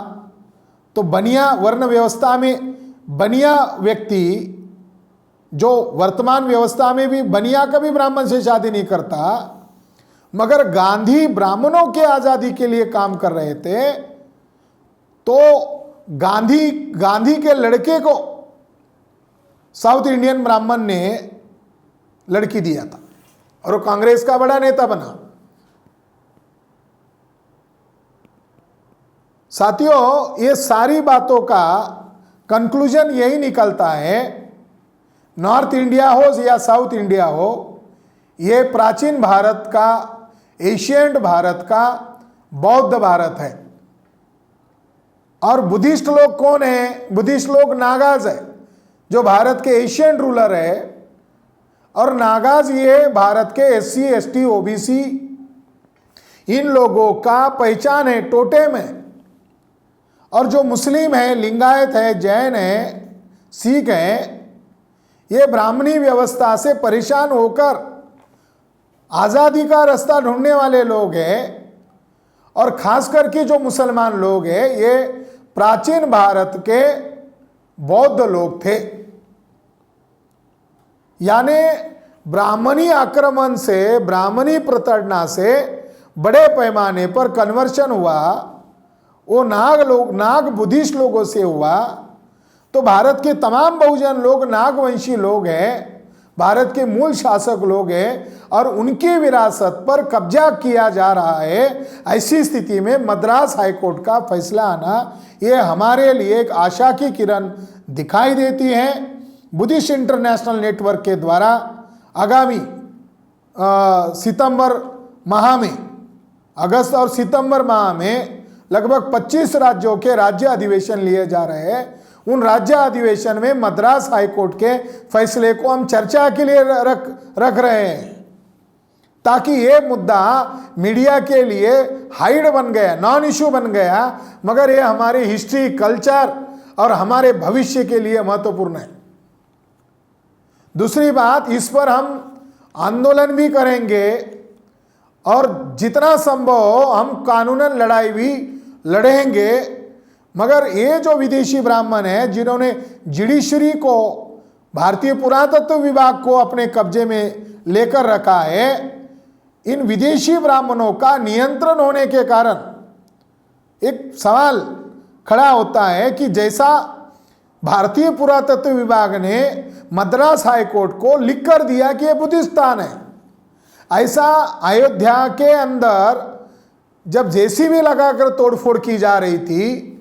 तो बनिया वर्ण व्यवस्था में बनिया व्यक्ति, जो वर्तमान व्यवस्था में भी बनिया कभी ब्राह्मण से शादी नहीं करता, मगर गांधी ब्राह्मणों के आज़ादी के लिए काम कर रहे थे, तो गांधी के लड़के को साउथ इंडियन ब्राह्मण ने लड़की दिया था और वो कांग्रेस का बड़ा नेता बना। साथियों, ये सारी बातों का कंक्लूजन यही निकलता है, नॉर्थ इंडिया हो या साउथ इंडिया हो, ये प्राचीन भारत का, एशियंट भारत का बौद्ध भारत है। और बुद्धिस्ट लोग कौन है? बुद्धिस्ट लोग नागाज है, जो भारत के एशियंट रूलर है। और नागाज ये भारत के SC ST OBC इन लोगों का पहचान है, टोटेम है। और जो मुस्लिम है, लिंगायत है, जैन है, सिख है, ये ब्राह्मणी व्यवस्था से परेशान होकर आज़ादी का रास्ता ढूंढने वाले लोग हैं। और खास करके जो मुसलमान लोग हैं, ये प्राचीन भारत के बौद्ध लोग थे। यानी ब्राह्मणी आक्रमण से, ब्राह्मणी प्रताड़ना से बड़े पैमाने पर कन्वर्शन हुआ, वो नाग बुद्धिस्ट लोगों से हुआ। तो भारत के तमाम बहुजन लोग नागवंशी लोग हैं, भारत के मूल शासक लोग हैं, और उनकी विरासत पर कब्जा किया जा रहा है। ऐसी स्थिति में मद्रास हाईकोर्ट का फैसला आना, ये हमारे लिए एक आशा की किरण दिखाई देती है। बुद्धिस्ट इंटरनेशनल नेटवर्क के द्वारा आगामी सितंबर माह में, अगस्त और सितंबर माह में लगभग 25 राज्यों के राज्य अधिवेशन लिए जा रहे हैं। उन राज्य अधिवेशन में मद्रास हाईकोर्ट के फैसले को हम चर्चा के लिए रख रहे हैं, ताकि ये मुद्दा मीडिया के लिए हाइड बन गया, नॉन इशू बन गया, मगर ये हमारी हिस्ट्री, कल्चर और हमारे भविष्य के लिए महत्वपूर्ण है। दूसरी बात, इस पर हम आंदोलन भी करेंगे और जितना संभव हो हम कानूनन लड़ाई भी लड़ेंगे। मगर ये जो विदेशी ब्राह्मण है जिन्होंने जुडिशरी को, भारतीय पुरातत्व विभाग को अपने कब्जे में लेकर रखा है, इन विदेशी ब्राह्मणों का नियंत्रण होने के कारण एक सवाल खड़ा होता है कि जैसा भारतीय पुरातत्व विभाग ने मद्रास हाईकोर्ट को लिख कर दिया कि यह बुद्धिस्तान है, ऐसा अयोध्या के अंदर जब जेसीबी लगाकर तोड़फोड़ की जा रही थी,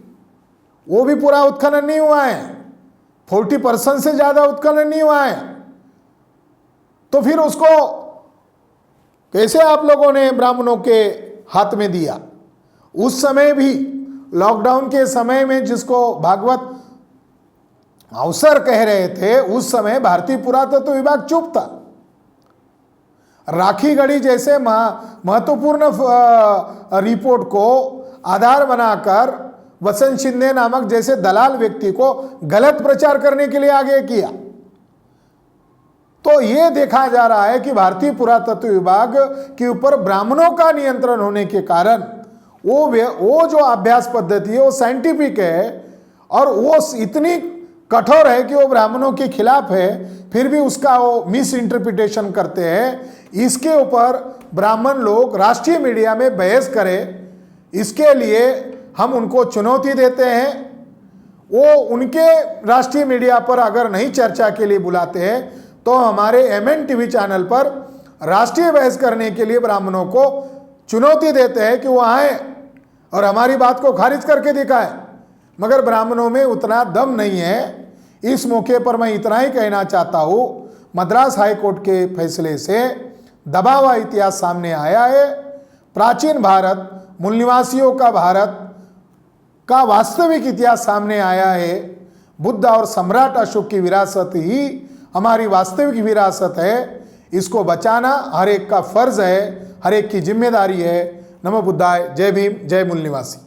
वो भी पूरा उत्खनन नहीं हुआ है, 40% से ज्यादा उत्खनन नहीं हुआ है, तो फिर उसको कैसे आप लोगों ने ब्राह्मणों के हाथ में दिया? उस समय भी लॉकडाउन के समय में जिसको भागवत अवसर कह रहे थे, उस समय भारतीय पुरातत्व विभाग चुप था। राखीगढ़ी जैसे महत्वपूर्ण रिपोर्ट को आधार बनाकर वसंत शिंदे नामक जैसे दलाल व्यक्ति को गलत प्रचार करने के लिए आगे किया। तो यह देखा जा रहा है कि भारतीय पुरातत्व विभाग के ऊपर ब्राह्मणों का नियंत्रण होने के कारण वो जो अभ्यास पद्धति है वो साइंटिफिक है और वो इतनी कठोर है कि वो ब्राह्मणों के खिलाफ है, फिर भी उसका वो मिस इंटरप्रिटेशन करते हैं। इसके ऊपर ब्राह्मण लोग राष्ट्रीय मीडिया में बहस करें, इसके लिए हम उनको चुनौती देते हैं। वो उनके राष्ट्रीय मीडिया पर अगर नहीं चर्चा के लिए बुलाते हैं तो हमारे MNTV चैनल पर राष्ट्रीय बहस करने के लिए ब्राह्मणों को चुनौती देते हैं कि वो आए और हमारी बात को खारिज करके दिखाएं, मगर ब्राह्मणों में उतना दम नहीं है। इस मौके पर मैं इतना ही कहना चाहता हूँ, मद्रास हाईकोर्ट के फैसले से दबा हुआ इतिहास सामने आया है। प्राचीन भारत, मूल निवासियों का भारत का वास्तविक इतिहास सामने आया है। बुद्ध और सम्राट अशोक की विरासत ही हमारी वास्तविक विरासत है। इसको बचाना हर एक का फर्ज है, हर एक की जिम्मेदारी है। नमो बुद्धाय। जय भीम, जय मूल निवासी।